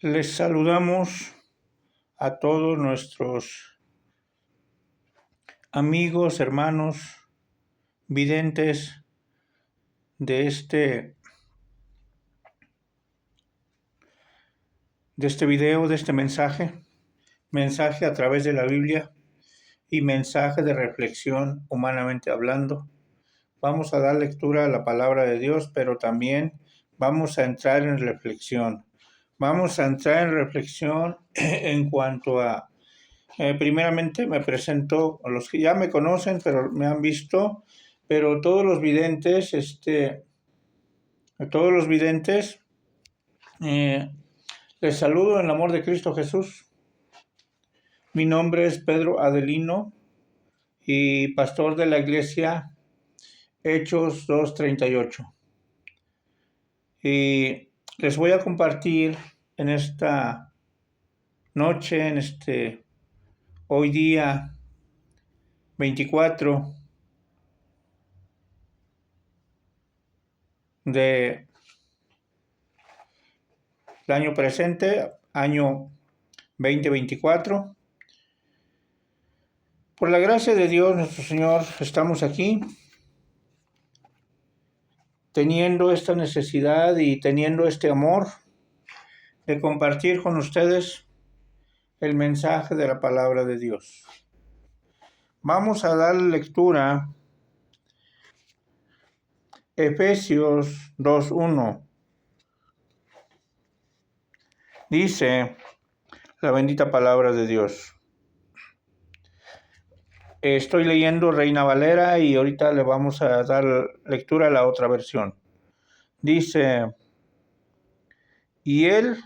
Les saludamos a todos nuestros amigos, hermanos, videntes de este video, de este mensaje a través de la Biblia y mensaje de reflexión humanamente hablando. Vamos a dar lectura a la palabra de Dios, pero también vamos a entrar en reflexión. Vamos a entrar en reflexión en cuanto a primeramente me presento a los que ya me conocen, pero me han visto, pero todos los videntes, les saludo en el amor de Cristo Jesús. Mi nombre es Pedro Adelino y pastor de la iglesia Hechos 2:38. Y les voy a compartir en esta noche, hoy día 24 del año presente, año 2024. Por la gracia de Dios nuestro Señor, estamos aquí teniendo esta necesidad y teniendo este amor de compartir con ustedes el mensaje de la palabra de Dios. Vamos a dar lectura Efesios 2:1. Dice la bendita palabra de Dios. Estoy leyendo Reina Valera y ahorita le vamos a dar lectura a la otra versión. Dice, y Él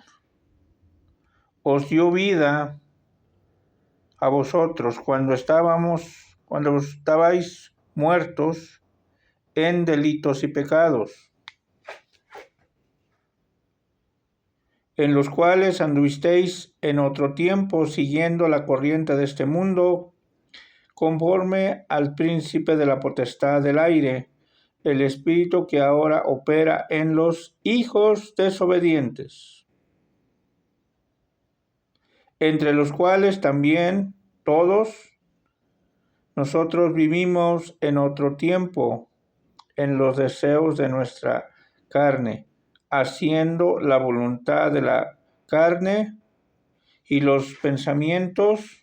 os dio vida a vosotros cuando estabais muertos en delitos y pecados, en los cuales anduvisteis en otro tiempo siguiendo la corriente de este mundo, conforme al príncipe de la potestad del aire, el espíritu que ahora opera en los hijos desobedientes, entre los cuales también todos nosotros vivimos en otro tiempo en los deseos de nuestra carne, haciendo la voluntad de la carne y los pensamientos,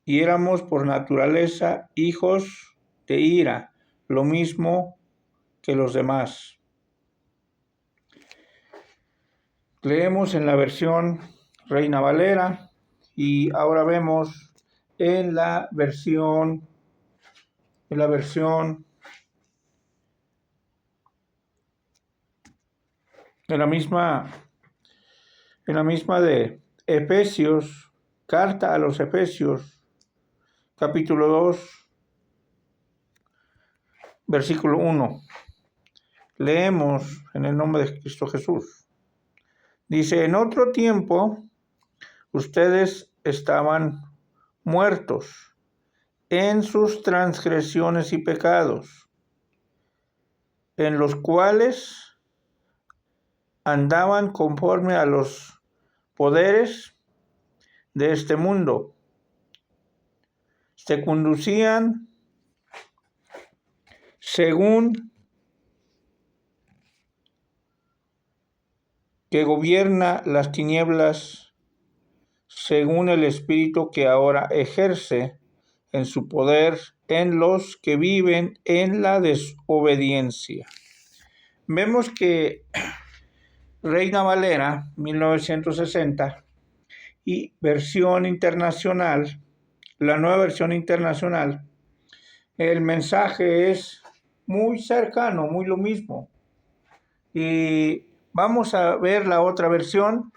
y éramos por naturaleza hijos de ira, lo mismo que los demás. Leemos en la versión Reina Valera y ahora vemos en la versión en la misma de Efesios, carta a los Efesios, capítulo 2, versículo 1. Leemos en el nombre de Cristo Jesús. Dice, en otro tiempo ustedes estaban muertos en sus transgresiones y pecados, en los cuales andaban conforme a los poderes de este mundo. Se conducían según que gobierna las tinieblas, según el espíritu que ahora ejerce en su poder en los que viven en la desobediencia. Vemos que Reina Valera 1960 y versión internacional, la nueva versión internacional, el mensaje es muy cercano, muy lo mismo. Y vamos a ver la otra versión.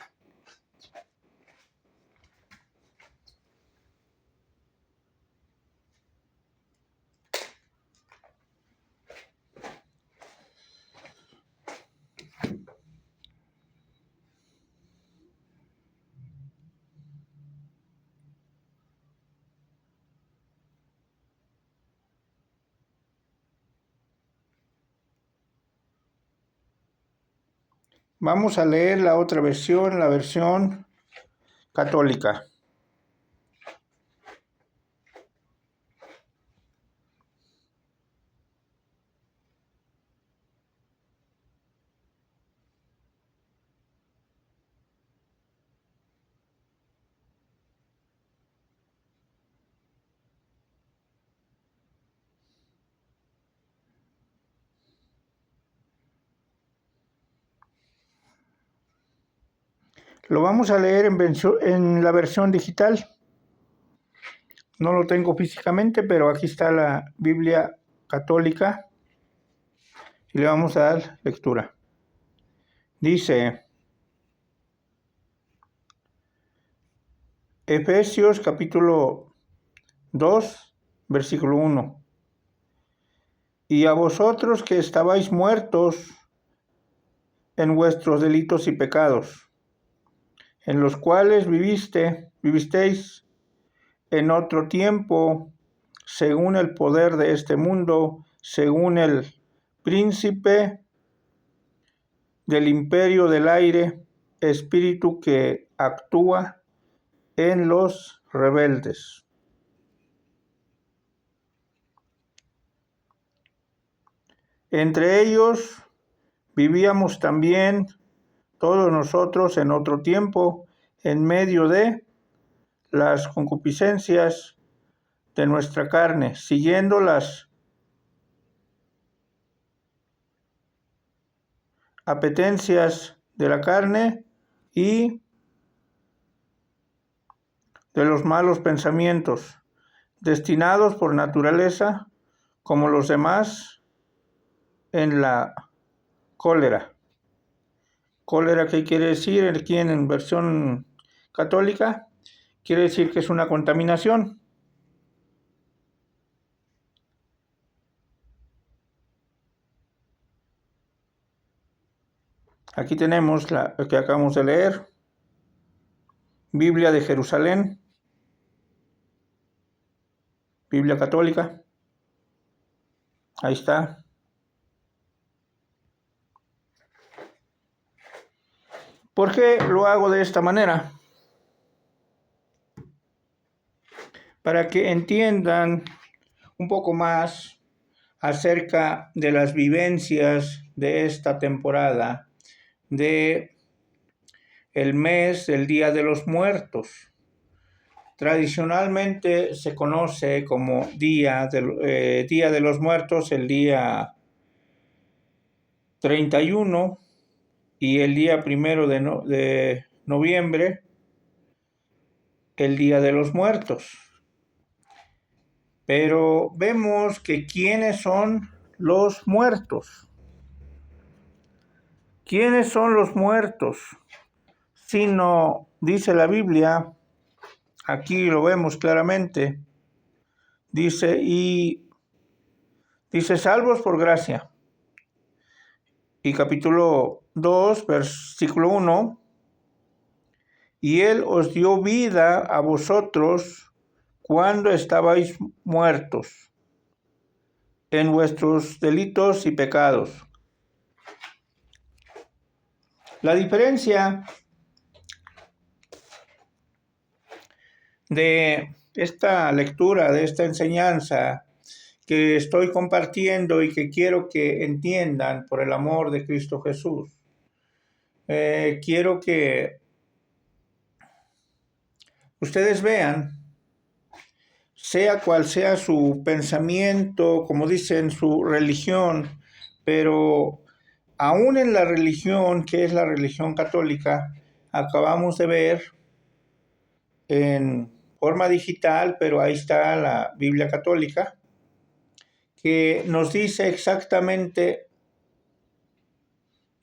Vamos a leer la otra versión, la versión católica. Lo vamos a leer en la versión digital. No lo tengo físicamente, pero aquí está la Biblia católica y le vamos a dar lectura. Dice Efesios capítulo 2, versículo 1. Y a vosotros que estabais muertos en vuestros delitos y pecados, en los cuales vivisteis en otro tiempo, según el poder de este mundo, según el príncipe del imperio del aire, espíritu que actúa en los rebeldes. Entre ellos vivíamos también todos nosotros en otro tiempo, en medio de las concupiscencias de nuestra carne, siguiendo las apetencias de la carne y de los malos pensamientos, destinados por naturaleza, como los demás, en la cólera. Cólera, ¿qué quiere decir? Aquí en versión católica, quiere decir que es una contaminación. Aquí tenemos lo que acabamos de leer, Biblia de Jerusalén, Biblia católica. Ahí está. ¿Por qué lo hago de esta manera? Para que entiendan un poco más acerca de las vivencias de esta temporada, de el mes del Día de los Muertos. Tradicionalmente se conoce como Día de los Muertos el día 31 y el día 1 de noviembre el Día de los Muertos. Pero vemos que ¿quiénes son los muertos? ¿Quiénes son los muertos? Sino, dice la Biblia, aquí lo vemos claramente, dice salvos por gracia. Y capítulo 2, versículo 1, y Él os dio vida a vosotros cuando estabais muertos en vuestros delitos y pecados. La diferencia de esta lectura, de esta enseñanza que estoy compartiendo y que quiero que entiendan por el amor de Cristo Jesús, quiero que ustedes vean, sea cual sea su pensamiento, como dicen, su religión, pero aún en la religión, que es la religión católica, acabamos de ver en forma digital, pero ahí está la Biblia católica, que nos dice exactamente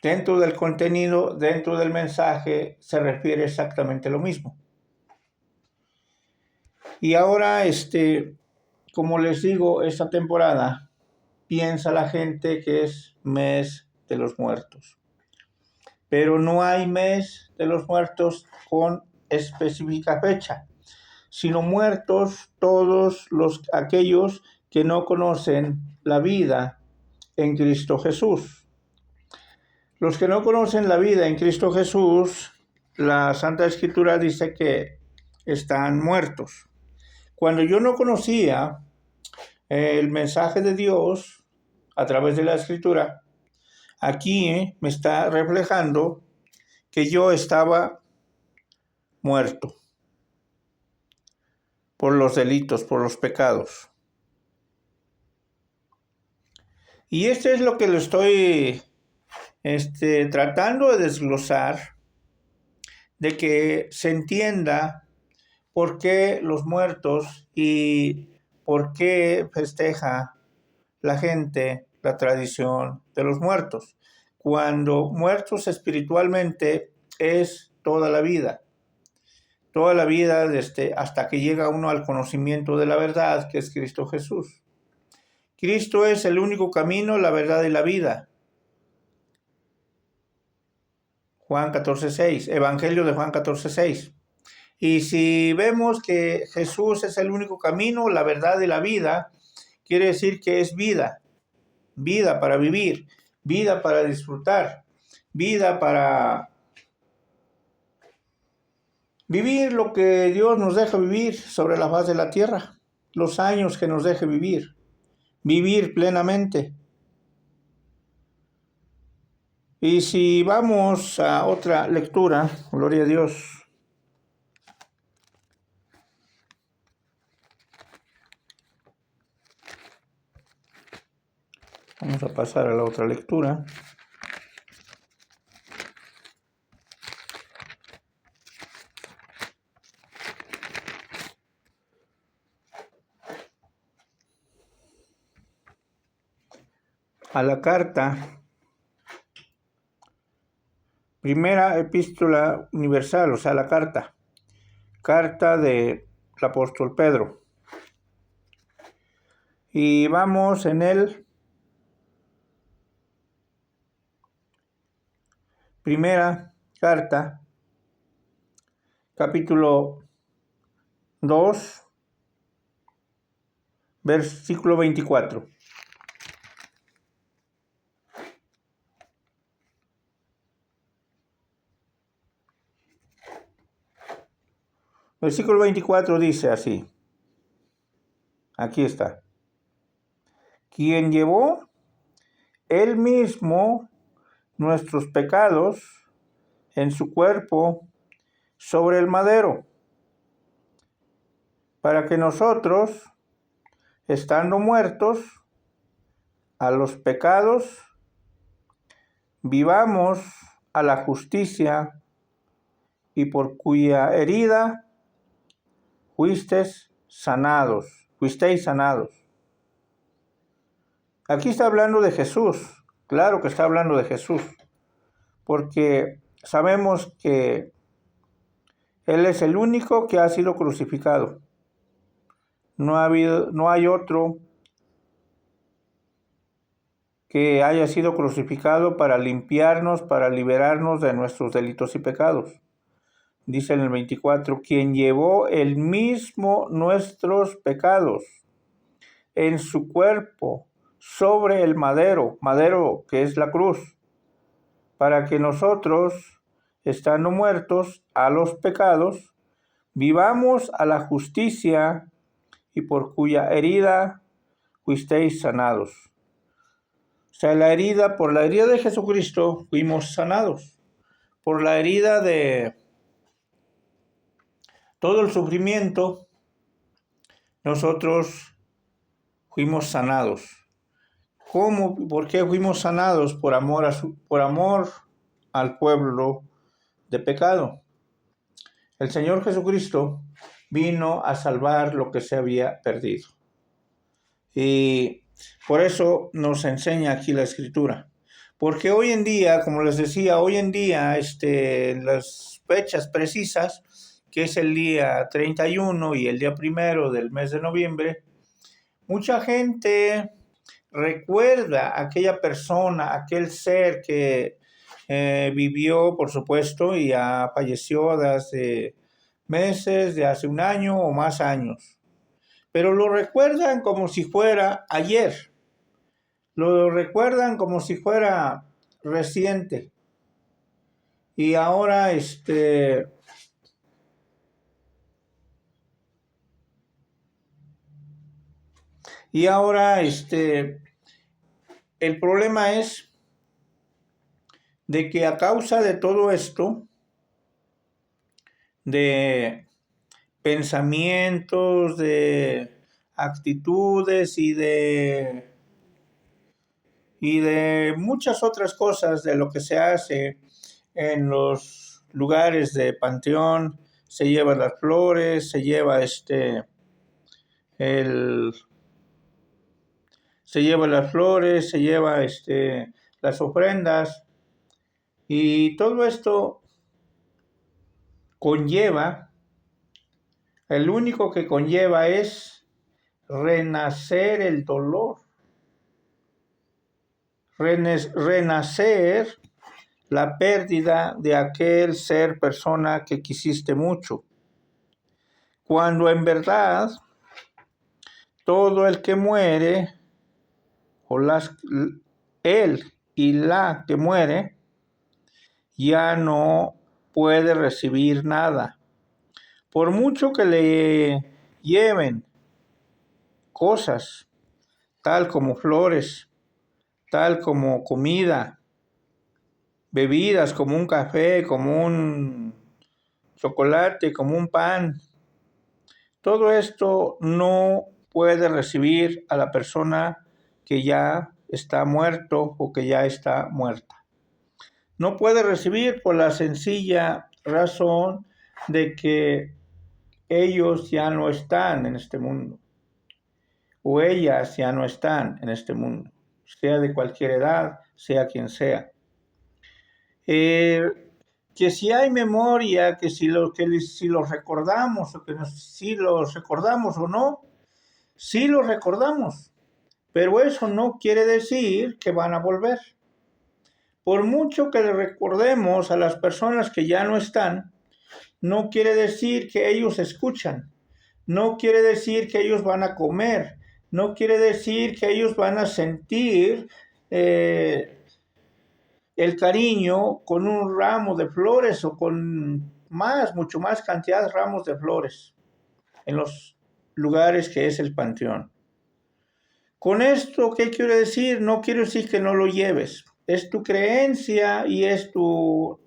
dentro del contenido, dentro del mensaje, se refiere exactamente lo mismo. Y ahora, como les digo, esta temporada piensa la gente que es mes de los muertos. Pero no hay mes de los muertos con específica fecha, sino muertos todos aquellos que no conocen la vida en Cristo Jesús. Los que no conocen la vida en Cristo Jesús, la Santa Escritura dice que están muertos. Cuando yo no conocía el mensaje de Dios a través de la Escritura, aquí me está reflejando que yo estaba muerto por los delitos, por los pecados. Y esto es lo que le estoy tratando de desglosar, de que se entienda por qué los muertos y por qué festeja la gente la tradición de los muertos, cuando muertos espiritualmente es toda la vida hasta que llega uno al conocimiento de la verdad, que es Cristo Jesús. Cristo es el único camino, la verdad y la vida. Juan 14:6, Evangelio de Juan 14:6. Y si vemos que Jesús es el único camino, la verdad y la vida, quiere decir que es vida. Vida para vivir, vida para disfrutar, vida para vivir lo que Dios nos deja vivir sobre la faz de la tierra, los años que nos deje vivir, vivir plenamente. Y si vamos a otra lectura, gloria a Dios. Vamos a pasar a la otra lectura. A la carta, primera epístola universal, o sea, la carta del apóstol Pedro. Y vamos en el primera carta, capítulo 2, versículo 24. Versículo 24 dice así. Aquí está. Quien llevó él mismo nuestros pecados en su cuerpo sobre el madero, para que nosotros, estando muertos a los pecados, vivamos a la justicia, y por cuya herida fuisteis sanados. Aquí está hablando de Jesús, claro que está hablando de Jesús, porque sabemos que Él es el único que ha sido crucificado. No hay otro que haya sido crucificado para limpiarnos, para liberarnos de nuestros delitos y pecados. Dice en el 24, quien llevó él mismo nuestros pecados en su cuerpo sobre el madero que es la cruz, para que nosotros, estando muertos a los pecados, vivamos a la justicia, y por cuya herida fuisteis sanados. O sea, por la herida de Jesucristo fuimos sanados. Por la herida de todo el sufrimiento, nosotros fuimos sanados. ¿Cómo? ¿Por qué fuimos sanados? Por amor al pueblo de pecado. El Señor Jesucristo vino a salvar lo que se había perdido. Y por eso nos enseña aquí la Escritura. Porque hoy en día, como les decía, las fechas precisas, que es el día 31 y el día 1 del mes de noviembre, mucha gente recuerda a aquella persona, aquel ser que vivió, por supuesto, y ya falleció de hace meses, de hace un año o más años. Pero lo recuerdan como si fuera ayer. Lo recuerdan como si fuera reciente. Y ahora, el problema es de que a causa de todo esto, de pensamientos, de actitudes y de muchas otras cosas de lo que se hace en los lugares de panteón, se llevan las flores, se lleva se lleva las flores, se lleva las ofrendas, y todo esto conlleva, el único que conlleva es renacer el dolor, renacer la pérdida de aquel ser, persona que quisiste mucho. Cuando en verdad todo el que muere, o él y la que muere, ya no puede recibir nada. Por mucho que le lleven cosas, tal como flores, tal como comida, bebidas como un café, como un chocolate, como un pan, todo esto no puede recibir a la persona que ya está muerto o que ya está muerta. No puede recibir por la sencilla razón de que ellos ya no están en este mundo, o ellas ya no están en este mundo, sea de cualquier edad, sea quien sea. Que si hay memoria, que si los recordamos, o que si los recordamos o no, sí los recordamos, pero eso no quiere decir que van a volver. Por mucho que le recordemos a las personas que ya no están, no quiere decir que ellos escuchan, no quiere decir que ellos van a comer, no quiere decir que ellos van a sentir el cariño con un ramo de flores o con mucho más cantidad de ramos de flores en los lugares que es el panteón. Con esto, ¿qué quiero decir? No quiero decir que no lo lleves. Es tu creencia y es tu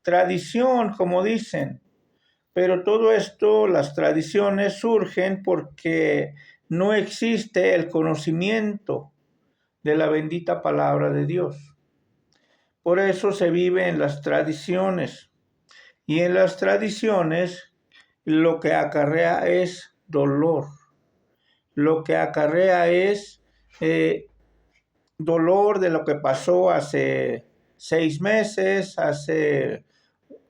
tradición, como dicen. Pero todo esto, las tradiciones surgen porque no existe el conocimiento de la bendita palabra de Dios. Por eso se vive en las tradiciones. Y en las tradiciones lo que acarrea es dolor. Lo que acarrea es dolor de lo que pasó hace 6 meses, hace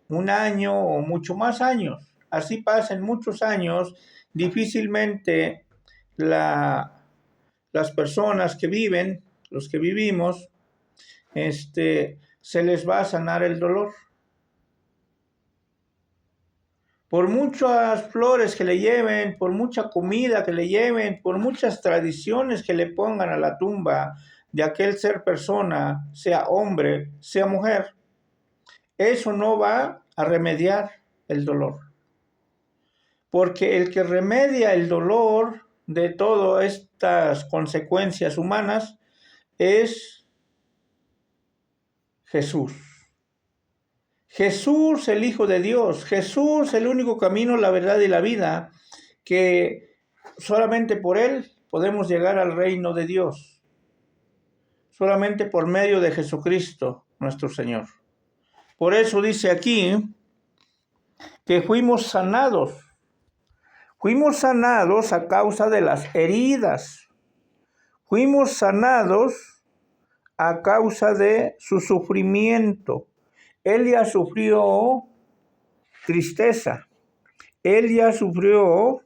un año o mucho más años. Así pasan muchos años, difícilmente las personas que viven, los que vivimos, se les va a sanar el dolor. Por muchas flores que le lleven, por mucha comida que le lleven, por muchas tradiciones que le pongan a la tumba de aquel ser persona, sea hombre, sea mujer, eso no va a remediar el dolor. Porque el que remedia el dolor de todas estas consecuencias humanas es Jesús. Jesús, el Hijo de Dios. Jesús, el único camino, la verdad y la vida, que solamente por Él podemos llegar al reino de Dios. Solamente por medio de Jesucristo, nuestro Señor. Por eso dice aquí que fuimos sanados. Fuimos sanados a causa de las heridas. Fuimos sanados a causa de su sufrimiento. Él ya sufrió tristeza. Él ya sufrió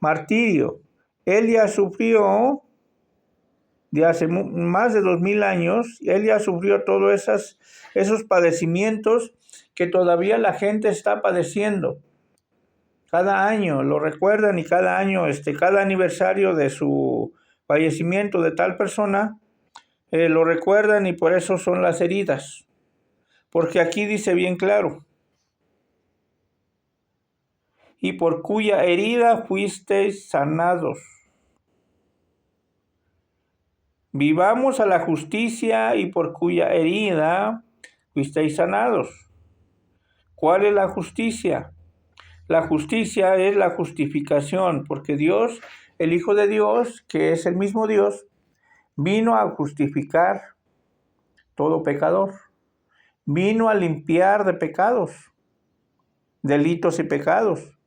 martirio. Él ya sufrió de hace más de 2000 años. Él ya sufrió todos esos padecimientos que todavía la gente está padeciendo. Cada año lo recuerdan, y cada año, cada aniversario de su fallecimiento de tal persona, lo recuerdan, y por eso son las heridas. Porque aquí dice bien claro, y por cuya herida fuisteis sanados. Vivamos a la justicia y por cuya herida fuisteis sanados. ¿Cuál es la justicia? La justicia es la justificación, porque Dios, el Hijo de Dios, que es el mismo Dios, vino a justificar todo pecador. Vino a limpiar de pecados, delitos y pecados.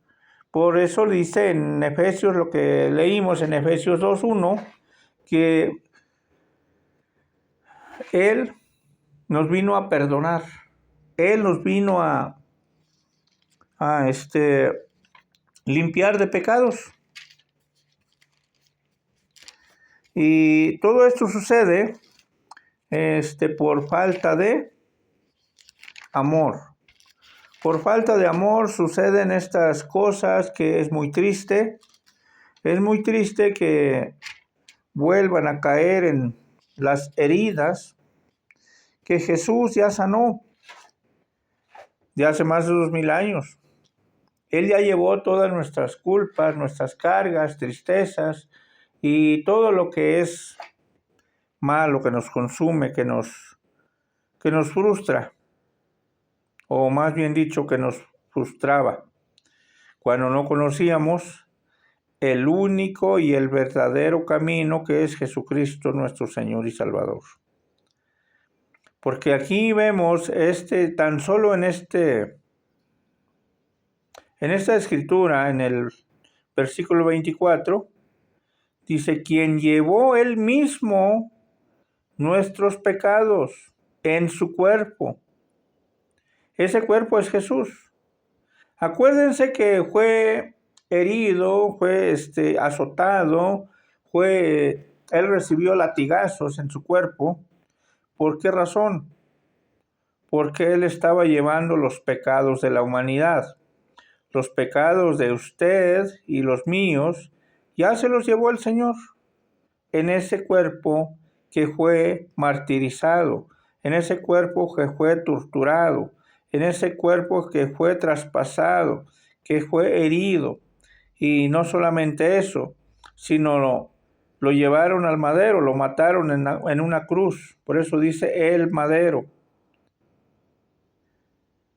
Por eso dice en Efesios, lo que leímos en Efesios 2:1, que Él nos vino a perdonar. Él nos vino a limpiar de pecados. Y todo esto sucede por falta de amor. Por falta de amor suceden estas cosas que es muy triste. Es muy triste que vuelvan a caer en las heridas que Jesús ya sanó de hace más de 2000 años. Él ya llevó todas nuestras culpas, nuestras cargas, tristezas y todo lo que es malo, que nos consume, que nos frustra, o más bien dicho, que nos frustraba, cuando no conocíamos el único y el verdadero camino que es Jesucristo nuestro Señor y Salvador. Porque aquí vemos tan solo en esta escritura, en el versículo 24, dice, quien llevó él mismo nuestros pecados en su cuerpo. Ese cuerpo es Jesús. Acuérdense que fue herido, fue azotado, él recibió latigazos en su cuerpo. ¿Por qué razón? Porque él estaba llevando los pecados de la humanidad. Los pecados de usted y los míos ya se los llevó el Señor en ese cuerpo que fue martirizado, en ese cuerpo que fue torturado, en ese cuerpo que fue traspasado, que fue herido. Y no solamente eso, sino lo llevaron al madero, lo mataron en una cruz. Por eso dice el madero.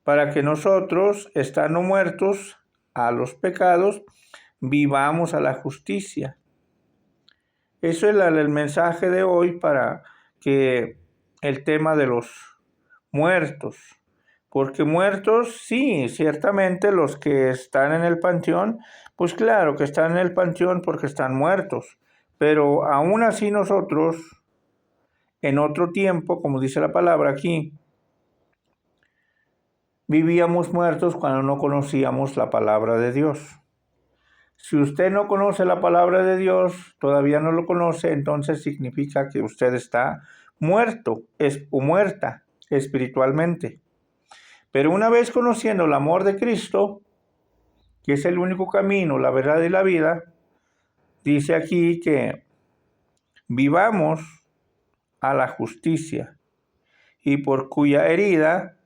Para que nosotros, estando muertos a los pecados, vivamos a la justicia. Eso es el mensaje de hoy para que el tema de los muertos. Porque muertos, sí, ciertamente los que están en el panteón, pues claro que están en el panteón porque están muertos. Pero aún así nosotros, en otro tiempo, como dice la palabra aquí, vivíamos muertos cuando no conocíamos la palabra de Dios. Si usted no conoce la palabra de Dios, todavía no lo conoce, entonces significa que usted está muerto o muerta espiritualmente. Pero una vez conociendo el amor de Cristo, que es el único camino, la verdad y la vida, dice aquí que vivamos a la justicia y por cuya herida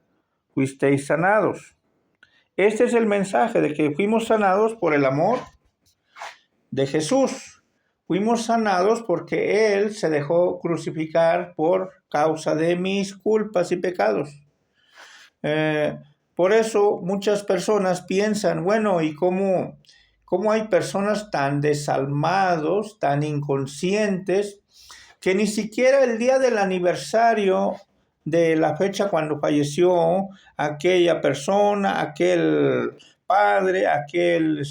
fuisteis sanados. Este es el mensaje de que fuimos sanados por el amor de Jesús. Fuimos sanados porque Él se dejó crucificar por causa de mis culpas y pecados. Por eso muchas personas piensan, bueno, ¿y cómo hay personas tan desalmados, tan inconscientes, que ni siquiera el día del aniversario de la fecha cuando falleció aquella persona, aquel padre, aquel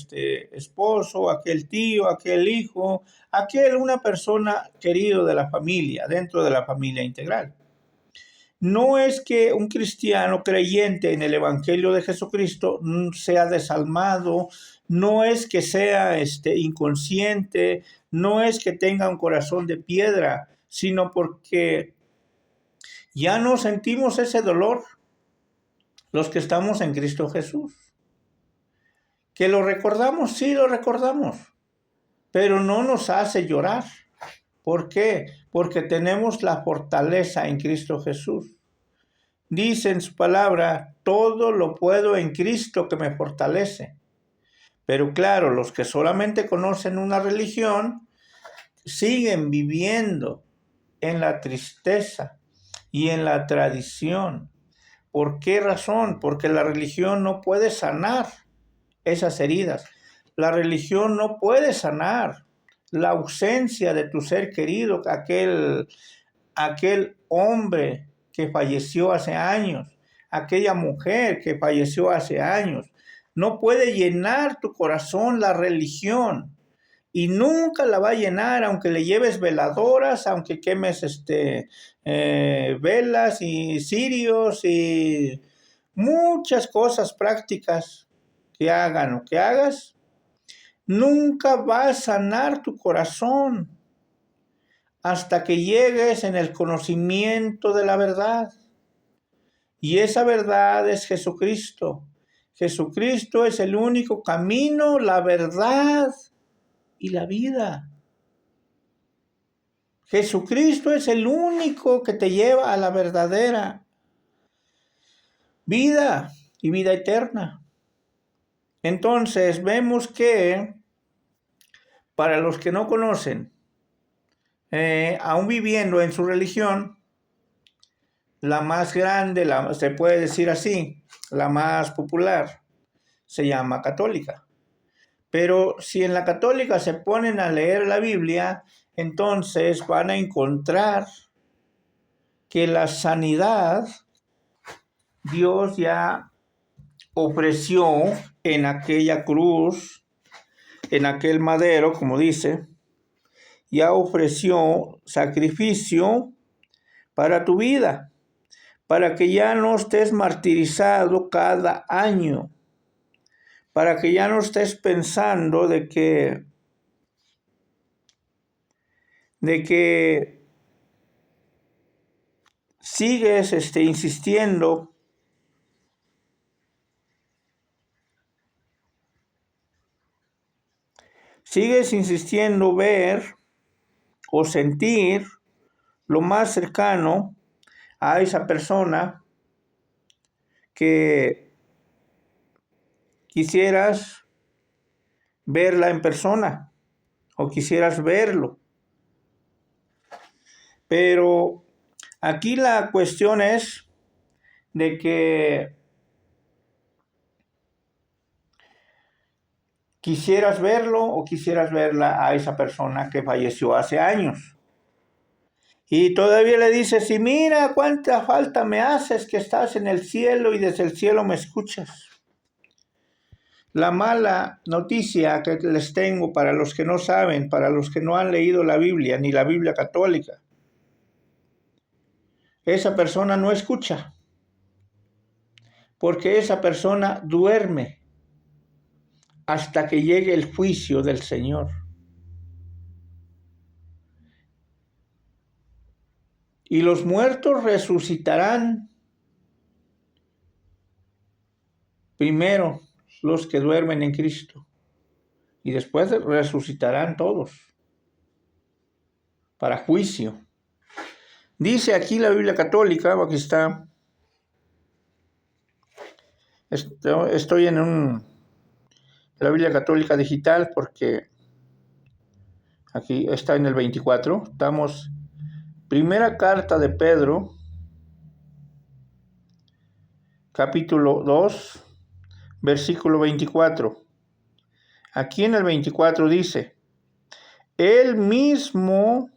esposo, aquel tío, aquel hijo, una persona querido de la familia, dentro de la familia integral? No es que un cristiano creyente en el Evangelio de Jesucristo sea desalmado, no es que sea inconsciente, no es que tenga un corazón de piedra, sino porque ya no sentimos ese dolor los que estamos en Cristo Jesús. Que lo recordamos, sí lo recordamos, pero no nos hace llorar. ¿Por qué? Porque tenemos la fortaleza en Cristo Jesús. Dice en su palabra, todo lo puedo en Cristo que me fortalece. Pero claro, los que solamente conocen una religión siguen viviendo en la tristeza y en la tradición. ¿Por qué razón? Porque la religión no puede sanar esas heridas. La religión no puede sanar la ausencia de tu ser querido, aquel hombre que falleció hace años, aquella mujer que falleció hace años. No puede llenar tu corazón la religión y nunca la va a llenar, aunque le lleves veladoras, aunque quemes velas y cirios y muchas cosas prácticas que hagan o que hagas, nunca va a sanar tu corazón hasta que llegues en el conocimiento de la verdad. Y esa verdad es Jesucristo. Jesucristo es el único camino, la verdad y la vida. Jesucristo es el único que te lleva a la verdadera vida y vida eterna. Entonces vemos que para los que no conocen, aún viviendo en su religión, la más grande, se puede decir así, la más popular, se llama católica. Pero si en la católica se ponen a leer la Biblia, entonces van a encontrar que la sanidad Dios ya ofreció en aquella cruz, en aquel madero, como dice, ya ofreció sacrificio para tu vida, para que ya no estés martirizado cada año, para que ya no estés pensando de que sigues insistiendo ver o sentir lo más cercano a esa persona que quisieras verla en persona o quisieras verlo. Pero aquí la cuestión es de que quisieras verlo o quisieras verla a esa persona que falleció hace años. Y todavía le dices, y mira cuánta falta me haces que estás en el cielo y desde el cielo me escuchas. La mala noticia que les tengo para los que no saben, para los que no han leído la Biblia, ni la Biblia católica, esa persona no escucha, porque esa persona duerme hasta que llegue el juicio del Señor. Y los muertos resucitarán primero los que duermen en Cristo, y después resucitarán todos para juicio. Dice aquí la Biblia católica, aquí está, estoy en la Biblia católica digital porque aquí está en el 24, estamos, primera carta de Pedro, capítulo 2, versículo 24. Aquí en el 24 dice, Él mismo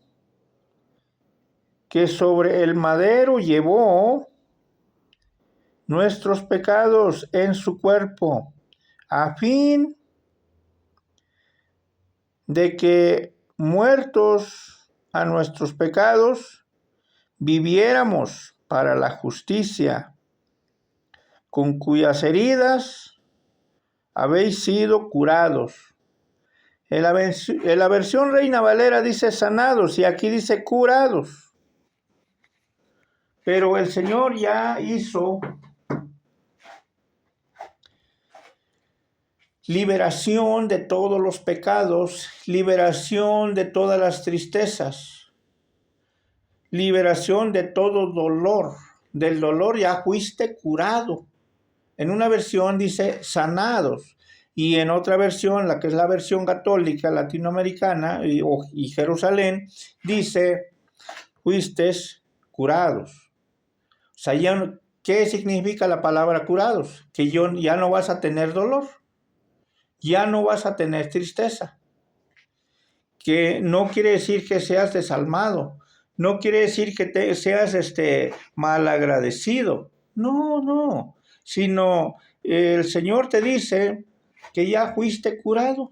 que sobre el madero llevó nuestros pecados en su cuerpo, a fin de que muertos a nuestros pecados, viviéramos para la justicia, con cuyas heridas habéis sido curados. En la versión Reina Valera dice sanados y aquí dice curados. Pero el Señor ya hizo liberación de todos los pecados, liberación de todas las tristezas, liberación de todo dolor, del dolor ya fuiste curado. En una versión dice sanados. Y en otra versión, la que es la versión católica latinoamericana y Jerusalén, dice fuiste curados. O sea, ¿qué significa la palabra curados? Que ya no vas a tener dolor, ya no vas a tener tristeza. Que no quiere decir que seas desalmado, no quiere decir que seas malagradecido. No, sino el Señor te dice que ya fuiste curado,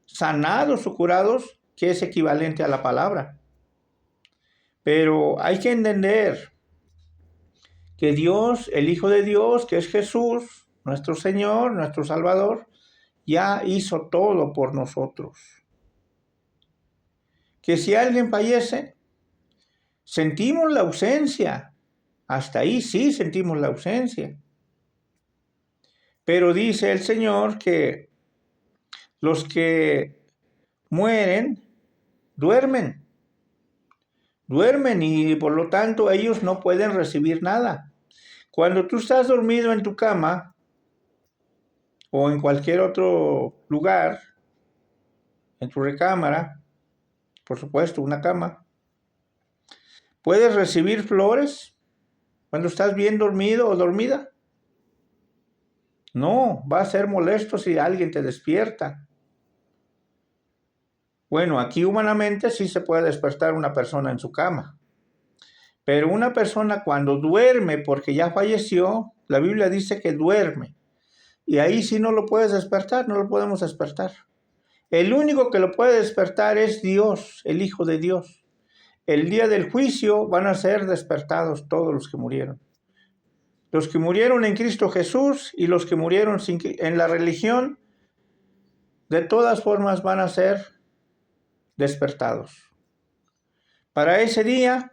sanados o curados, que es equivalente a la palabra. Pero hay que entender que Dios, el Hijo de Dios, que es Jesús, nuestro Señor, nuestro Salvador, ya hizo todo por nosotros. Que si alguien fallece, sentimos la ausencia. Hasta ahí sí sentimos la ausencia. Pero dice el Señor que los que mueren, duermen y por lo tanto ellos no pueden recibir nada. Cuando tú estás dormido en tu cama o en cualquier otro lugar, en tu recámara, por supuesto, una cama, ¿puedes recibir flores cuando estás bien dormido o dormida? No, va a ser molesto si alguien te despierta. Bueno, aquí humanamente sí se puede despertar una persona en su cama. Pero una persona cuando duerme porque ya falleció, la Biblia dice que duerme. Y ahí sí no lo puedes despertar, no lo podemos despertar. El único que lo puede despertar es Dios, el Hijo de Dios. El día del juicio van a ser despertados todos los que murieron. Los que murieron en Cristo Jesús y los que murieron en la religión, de todas formas van a ser despertados. Para ese día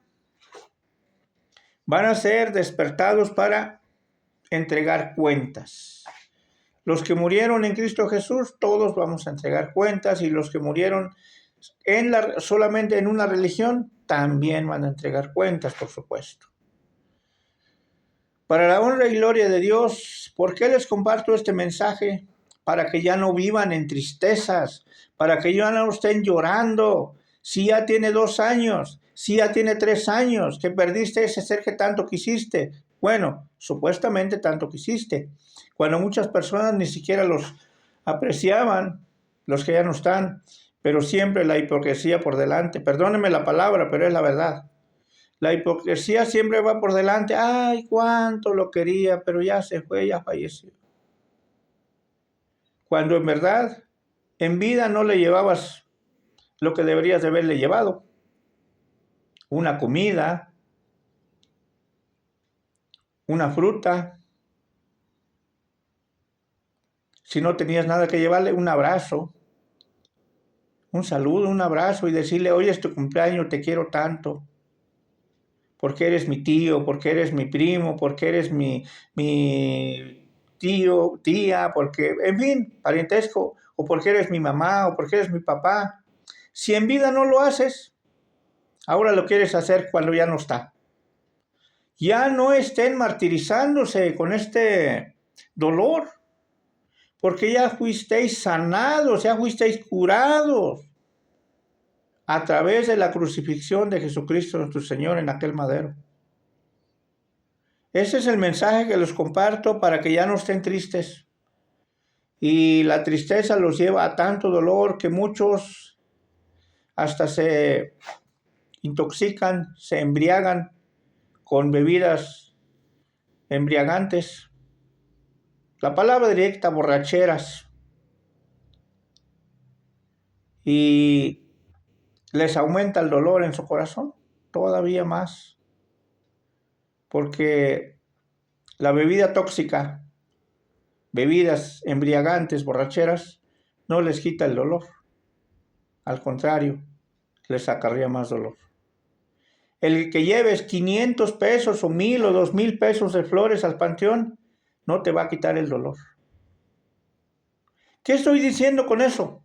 van a ser despertados para entregar cuentas. Los que murieron en Cristo Jesús, todos vamos a entregar cuentas, y los que murieron solamente en una religión, también van a entregar cuentas, por supuesto. Para la honra y gloria de Dios, ¿por qué les comparto este mensaje? Para que ya no vivan en tristezas, para que ya no estén llorando. Si ya tiene 2 años, si ya tiene 3 años, que perdiste ese ser que tanto quisiste. Bueno, supuestamente tanto quisiste. Cuando muchas personas ni siquiera los apreciaban, los que ya no están, pero siempre la hipocresía por delante. Perdónenme la palabra, pero es la verdad. La hipocresía siempre va por delante. Ay, cuánto lo quería, pero ya se fue, ya falleció. Cuando en verdad, en vida no le llevabas lo que deberías de haberle llevado. Una comida, una fruta. Si no tenías nada que llevarle, un abrazo, un saludo, un abrazo, y decirle, hoy es tu cumpleaños, te quiero tanto. Porque eres mi tío, porque eres mi primo, porque eres mi tío, tía, porque, en fin, parentesco, o porque eres mi mamá, o porque eres mi papá. Si en vida no lo haces, ahora lo quieres hacer cuando ya no está. Ya no estén martirizándose con este dolor, porque ya fuisteis sanados, ya fuisteis curados a través de la crucifixión de Jesucristo nuestro Señor en aquel madero. Ese es el mensaje que les comparto para que ya no estén tristes. Y la tristeza los lleva a tanto dolor que muchos hasta se intoxican, se embriagan con bebidas embriagantes. La palabra directa, borracheras. Y les aumenta el dolor en su corazón todavía más. Porque la bebida tóxica, bebidas embriagantes, borracheras, no les quita el dolor. Al contrario, les acarrea más dolor. El que lleves 500 pesos o 1,000 o 2,000 pesos de flores al panteón, no te va a quitar el dolor. ¿Qué estoy diciendo con eso?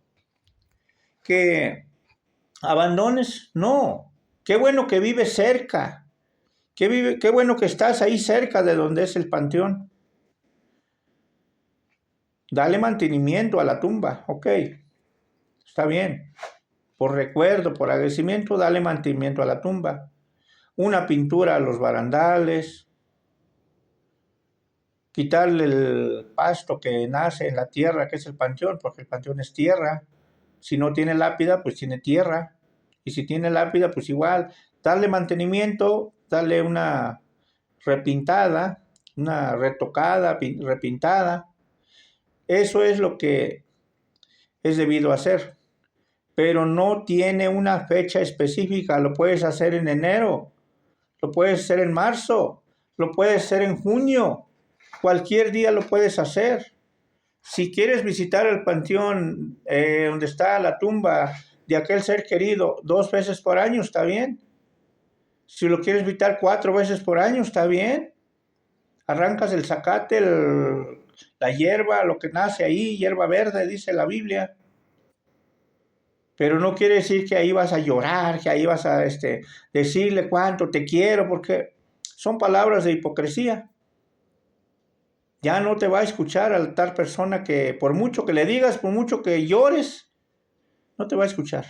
¿Que abandones? No. Qué bueno que vives cerca. Qué bueno que estás ahí cerca de donde es el panteón. Dale mantenimiento a la tumba, ok, está bien. Por recuerdo, por agradecimiento, dale mantenimiento a la tumba. Una pintura a los barandales, quitarle el pasto que nace en la tierra, que es el panteón, porque el panteón es tierra. Si no tiene lápida, pues tiene tierra. Y si tiene lápida, pues igual. Darle mantenimiento, darle una repintada, una retocada, repintada. Eso es lo que es debido hacer. Pero no tiene una fecha específica. Lo puedes hacer en enero, lo puedes hacer en marzo, lo puedes hacer en junio. Cualquier día lo puedes hacer. Si quieres visitar el panteón donde está la tumba de aquel ser querido 2 veces por año, está bien. Si lo quieres visitar 4 veces por año, está bien. Arrancas el zacate, la hierba, lo que nace ahí, hierba verde, dice la Biblia. Pero no quiere decir que ahí vas a llorar, que ahí vas a decirle cuánto te quiero, porque son palabras de hipocresía. Ya no te va a escuchar a tal persona que por mucho que le digas, por mucho que llores, no te va a escuchar.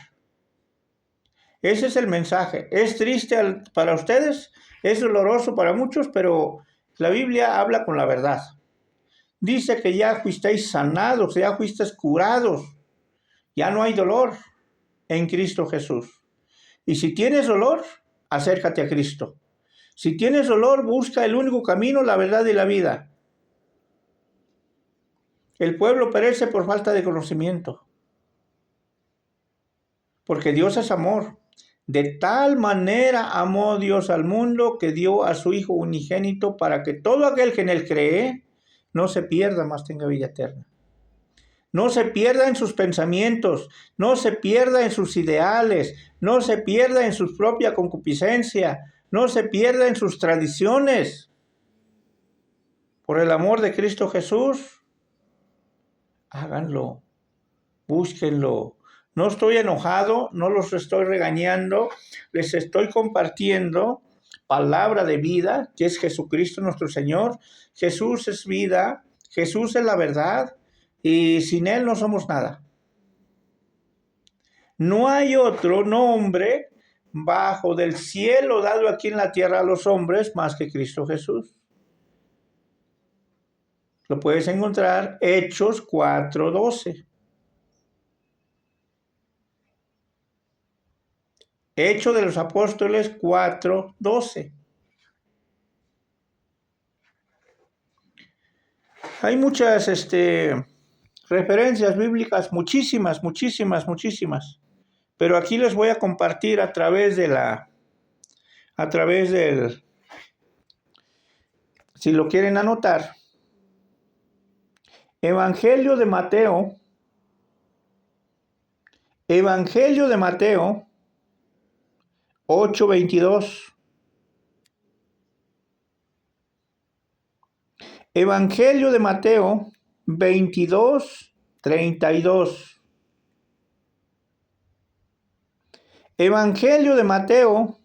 Ese es el mensaje. Es triste para ustedes, es doloroso para muchos, pero la Biblia habla con la verdad. Dice que ya fuisteis sanados, ya fuisteis curados, ya no hay dolor en Cristo Jesús. Y si tienes dolor, acércate a Cristo. Si tienes dolor, busca el único camino, la verdad y la vida. El pueblo perece por falta de conocimiento. Porque Dios es amor. De tal manera amó Dios al mundo que dio a su Hijo unigénito para que todo aquel que en él cree no se pierda, mas tenga vida eterna. No se pierda en sus pensamientos, no se pierda en sus ideales, no se pierda en su propia concupiscencia, no se pierda en sus tradiciones. Por el amor de Cristo Jesús, háganlo, búsquenlo. No estoy enojado, no los estoy regañando, les estoy compartiendo palabra de vida, que es Jesucristo nuestro Señor. Jesús es vida, Jesús es la verdad, y sin Él no somos nada. No hay otro nombre bajo del cielo dado aquí en la tierra a los hombres más que Cristo Jesús. Lo puedes encontrar Hechos 4:12. Hechos de los Apóstoles 4:12. Hay muchas referencias bíblicas, muchísimas. Pero aquí les voy a compartir a través del, si lo quieren anotar, Evangelio de Mateo 8:22. Evangelio de Mateo 22:32. Evangelio de Mateo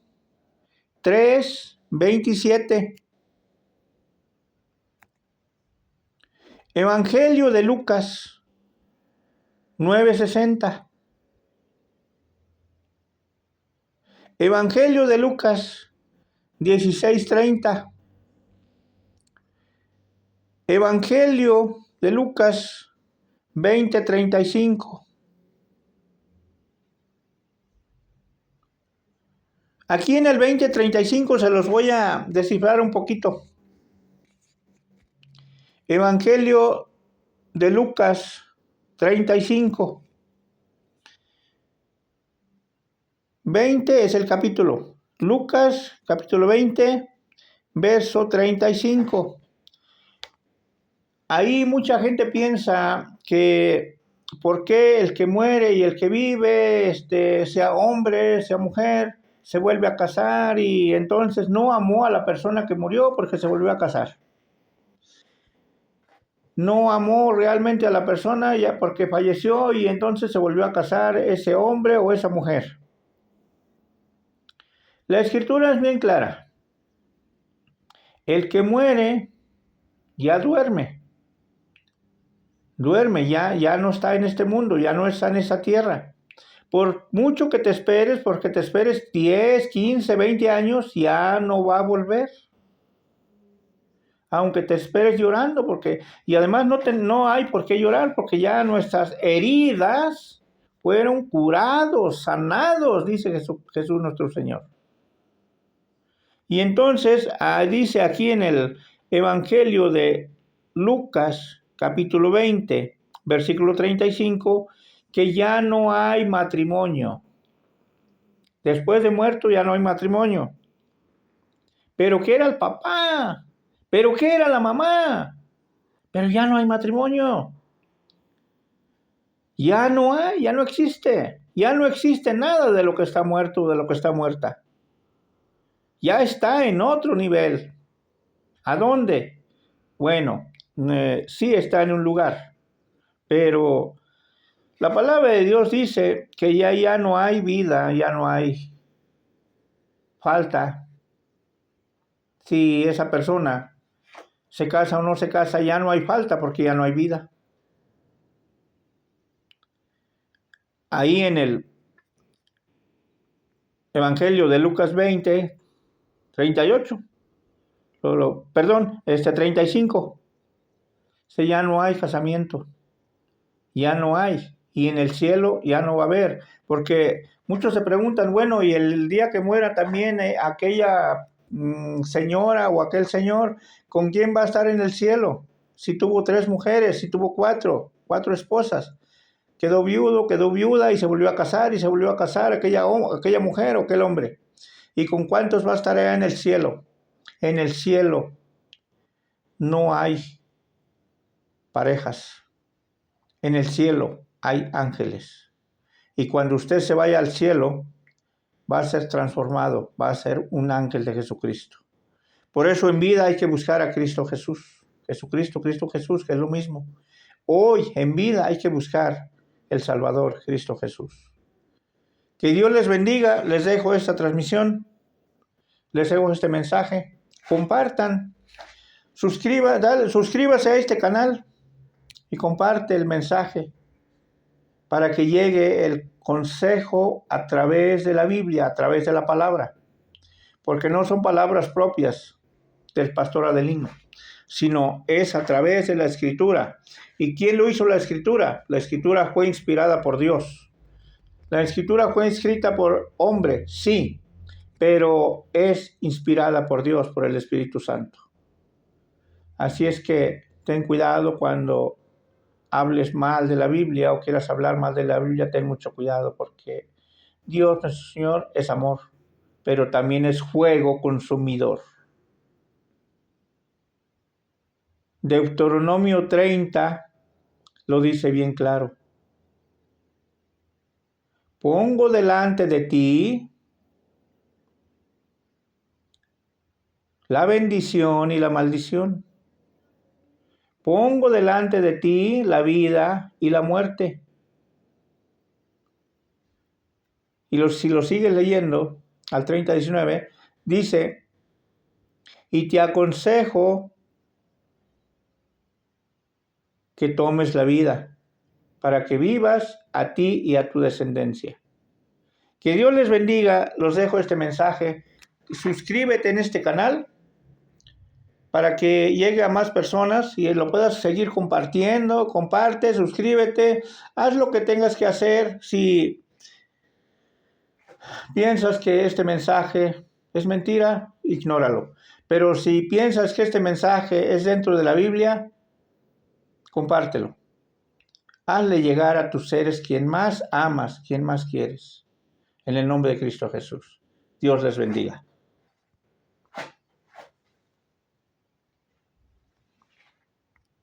3:27. Evangelio de Lucas 9:60. Evangelio de Lucas 16:30. Evangelio de Lucas 20:35. Aquí en el 20:35 se los voy a descifrar un poquito. Evangelio de Lucas 35. 20 es el capítulo. Lucas, capítulo 20, verso 35. Ahí mucha gente piensa que por qué el que muere y el que vive, sea hombre, sea mujer, se vuelve a casar y entonces no amó a la persona que murió porque se volvió a casar. No amó realmente a la persona ya porque falleció y entonces se volvió a casar ese hombre o esa mujer. La escritura es bien clara. El que muere ya duerme. Duerme, ya no está en este mundo, ya no está en esa tierra. Por mucho que te esperes, porque te esperes 10, 15, 20 años, ya no va a volver. Aunque te esperes llorando, y además no hay por qué llorar, porque ya nuestras heridas fueron curados, sanados, dice Jesús nuestro Señor. Y entonces dice aquí en el Evangelio de Lucas, capítulo 20, versículo 35, que ya no hay matrimonio. Después de muerto ya no hay matrimonio. Pero ¿qué era el papá? ¿Pero qué era la mamá? Pero ya no hay matrimonio. Ya no existe. Ya no existe nada de lo que está muerto o de lo que está muerta. Ya está en otro nivel. ¿A dónde? Bueno, sí está en un lugar, pero la palabra de Dios dice que ya no hay vida, ya no hay falta. Si esa persona se casa o no se casa, ya no hay falta porque ya no hay vida. Ahí en el Evangelio de Lucas 20, 38, 35, ya no hay casamiento, ya no hay. Y en el cielo ya no va a haber, porque muchos se preguntan, bueno, y el día que muera también aquella señora o aquel señor, ¿con quién va a estar en el cielo? Si tuvo 3 mujeres, si tuvo 4 esposas, quedó viuda y se volvió a casar aquella mujer o aquel hombre. ¿Y con cuántos va a estar allá en el cielo? En el cielo no hay parejas. En el cielo hay ángeles. Y cuando usted se vaya al cielo, va a ser transformado, va a ser un ángel de Jesucristo. Por eso en vida hay que buscar a Cristo Jesús. Cristo Jesús, que es lo mismo. Hoy en vida hay que buscar el Salvador, Cristo Jesús. Que Dios les bendiga. Les dejo esta transmisión. Les dejo este mensaje. Compartan. Suscríbase a este canal y comparte el mensaje para que llegue el consejo a través de la Biblia, a través de la palabra. Porque no son palabras propias del pastor Adelino, sino es a través de la Escritura. ¿Y quién lo hizo la Escritura? La Escritura fue inspirada por Dios. La Escritura fue escrita por hombre, sí, pero es inspirada por Dios, por el Espíritu Santo. Así es que ten cuidado cuando hables mal de la Biblia o quieras hablar mal de la Biblia, ten mucho cuidado, porque Dios nuestro Señor es amor, pero también es fuego consumidor. Deuteronomio 30 lo dice bien claro. Pongo delante de ti la bendición y la maldición. Pongo delante de ti la vida y la muerte. Y si lo sigues leyendo, al 30:19, dice, y te aconsejo que tomes la vida, para que vivas a ti y a tu descendencia. Que Dios les bendiga. Los dejo este mensaje. Suscríbete en este canal para que llegue a más personas y lo puedas seguir compartiendo. Comparte, suscríbete, haz lo que tengas que hacer. Si piensas que este mensaje es mentira, ignóralo. Pero si piensas que este mensaje es dentro de la Biblia, compártelo. Hazle llegar a tus seres quien más amas, quien más quieres. En el nombre de Cristo Jesús. Dios les bendiga.